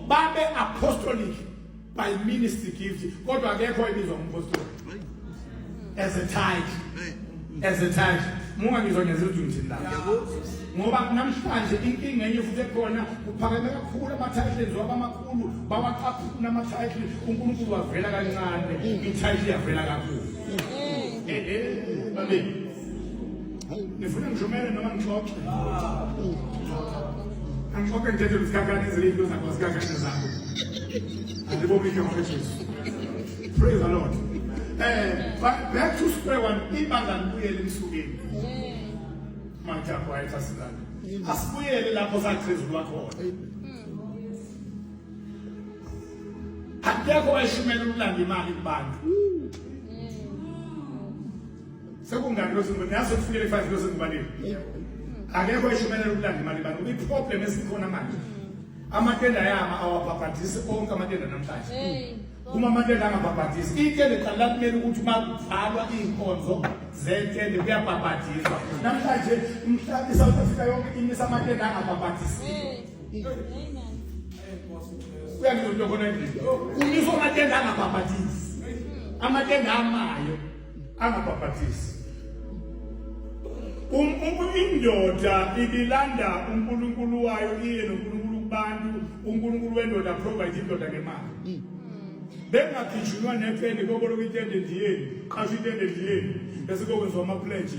babe apostolic by ministry gift kodwa akekho ebizwa umapostoli as a tithe munga ngizongeza ukuthi ngithini la ngoba namhlanje inkinga enye futhi ekhona uphakeme kakhulu ama-title enziwa abamakhulu bawaqaphuna ama-title uNkulunkulu wavela kancane i-title yavela kakhulu babe nifuna ngijumele noma ngixoxe angixoxe ngithethe isikhakhane eziningi zakho zikakhane zakho andibobike ngojesu praise the Lord. Back to square one, ibanga libuyele emsukeni. Mathapho ayithasilana. Asibuyele lapho sakhezulwa khona. Akekho washumela ukulanda imali kubantu. Sekungani losingo naso kufikele 5 losingibaleni. Akekho washumela ukulanda imali kubantu. Iproblem esikhona manje. Amatenda yama awabhabhadisi onke amatenda namhlanje. Uma amatenda angabhabhadisi itende qala kumele ukuthi makuvalwa inkonzo zetende kuyabhabhadiswa namhlanje umhlaba eSouth Africa yonke inisa amatenda angabhabhadisi kuyangizonto khona endlini uniswa amatenda angabhabhadisi amatenda amayo angabhabhadisi indoda ibilanda uNkulunkulu wayo iye noNkulunkulu kubantu uNkulunkulu wendoda provide indoda ngemali bengagijinwa nepeni kokolo kwitende ndiyeni xa sitende ndiyeni bese kokwenziwa ama-pledge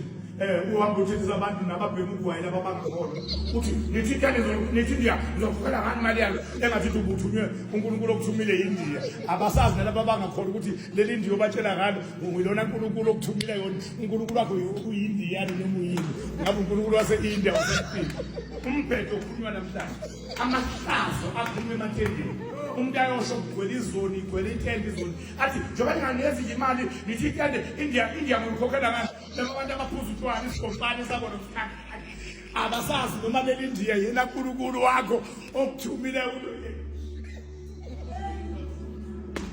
uhambe uthethisa abantu nababhema ugwayi laba bangakholwa uthi nithi nithi ndiya ngizokhokela ngani imali yalo engathi ubuthunywe uNkulunkulu okuthumile yiNdiya abasazi nalaba bangakholwa ukuthi leli ndiyo batshela ngalo ngilona uNkulunkulu okuthumile yona uNkulunkulu wakho uyindiya noma uyini ngabe uNkulunkulu wase-India wasefika umbhedo okhulunywa namhlanje amahlazo akhulunywa ematendeni umuntu ayosho kugcwele izoni igcwele itende izoni athi njengoba ninganezi imali nithi itende India ngikhokhela ngani abantu abaphuza utshwala isigomfane sabona umkhakha abasazi noma leli India yena uNkulunkulu wakho okuthumile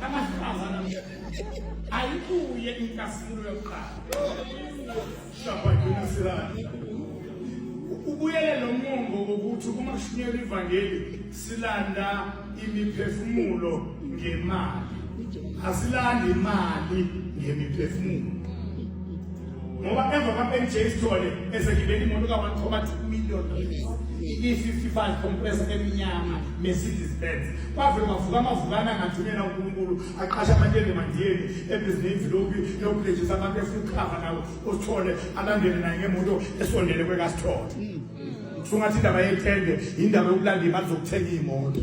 amahlazo namhlanje ayibuye inkasimulo yokuqala shaba kunasilana ubuyele lo mongo ukuthi uma kushunyelwa ivangeli silanda imiphefumulo ngemali asilandi imali ngemiphefumulo ngoba emva kaPenje isithole esegibela imoto ka-1.2 million i-55 compressor eminyama Mercedes Benz kwavele kwavuka amavukana angathunyelwa uNkulunkulu aqasha amatende mandiyeni ebhizinisi lokhu yokulejisa abantu efuna ukukhava nawo usithole alandele naye ngemoto esondele kwekasithole sungathi indaba yetende indaba yokulanda imali zokuthenga imoto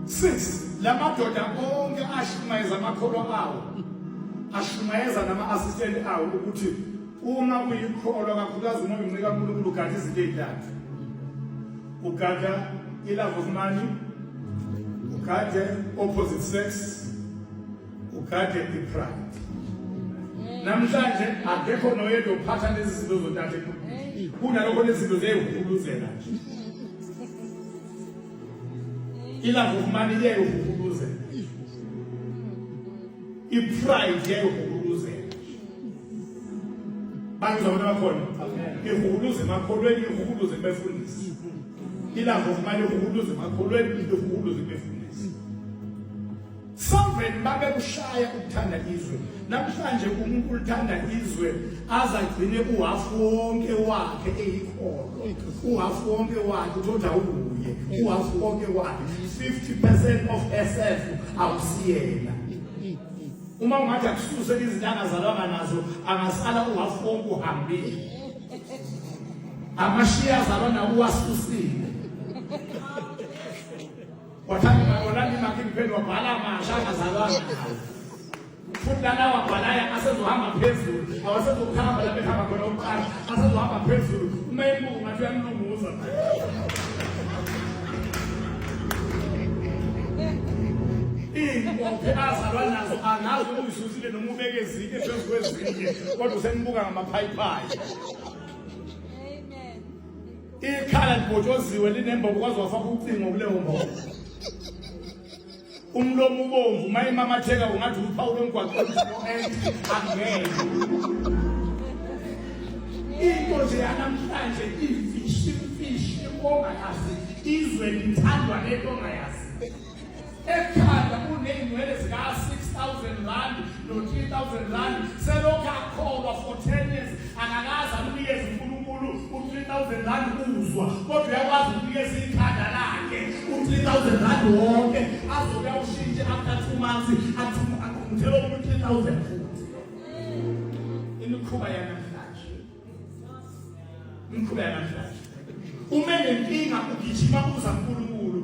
six lamadoda onke ashumayeza amakholwa awo ashumayeza nama-assistant awo ukuthi uma uyikholwa kakhulukazi uma uyincika uNkulunkulu ugada izinto ey'ntathu ugada i-love of money ugade opposite sex ugade i-pride namhlanje akekho noyedwa uphatha lezi zinto zontathu kunalokho lezi zinto ziyayihuluzela nje i-love of money iyayihuluzela i-pride iyayihuluzela bangizabona bakhona ihuluze emakholweni ihuluze befundisi i-love of money ihuluze emakholweni ihuluze befundisi sovereign babe kushaya ukuthanda izwe namhlanje umuntu uthanda izwe azagcine uhafu wonke wakhe eyikholo uhafu wonke wakhe uthoda ubuye uhafu wonke wakhe 50% of SF awusiyena uma ungathi akususe izintanga zalwa nazo angasala uhafu wonke uhambile amashiya zalwa nawo wasusile wathanda olani makimpeni wabhala amasha angazalwana futhi lana wabhalaya asezohamba phezulu awasezokuhamba lapho ehamba khona umqala asezohamba phezulu uma imbuku ngathi uyamlunguza ingophe azalwa nazo angazi uyisusile noma ubekezike phezu kwezinye kodwa usembuka ngamaphayipayi ikhala libhotshoziwe linembobo kwazi wafaka ucingo kuleyo mbobo umlomo ubomvu mayimamatheka ungathi uPawulo emgwaqweni angeke into nje yanamhlanje imfishi ongayazi izwe lithandwa lento ongayazi ekhanda kuney'nwele zika-6,000 rand no-3,000 rand selokhu akholwa for 10 years angakazi akunikeza uNkulunkulu u-3,000 rand uzwa kodwa uyakwazi ukunikeza ikhanda lakhe u-3,000 rand wonke azobe awushintshe after 2 months akumthela u-3,000 futhi imikhuba yanamhlanje uma nenkinga ugijima kuza uNkulunkulu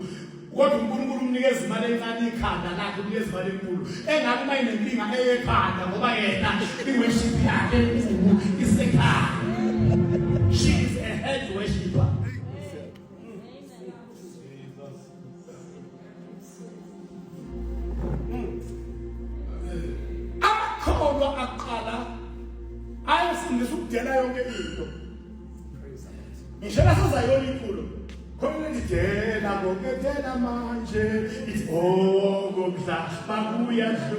kodwa uNkulunkulu umnikeza imali encane ikhanda lakhe unikeza imali enkulu engabe uma inenkinga eyekhanda ngoba yena i-worship yakhe enkulu isekhaya. She is a head worshipper. Amakholwa aqala ayafundisa ukudela yonke into. Ngishela sezayona inkulu khona ngidela ngokethela manje ithi oh ngomhla babuya dlu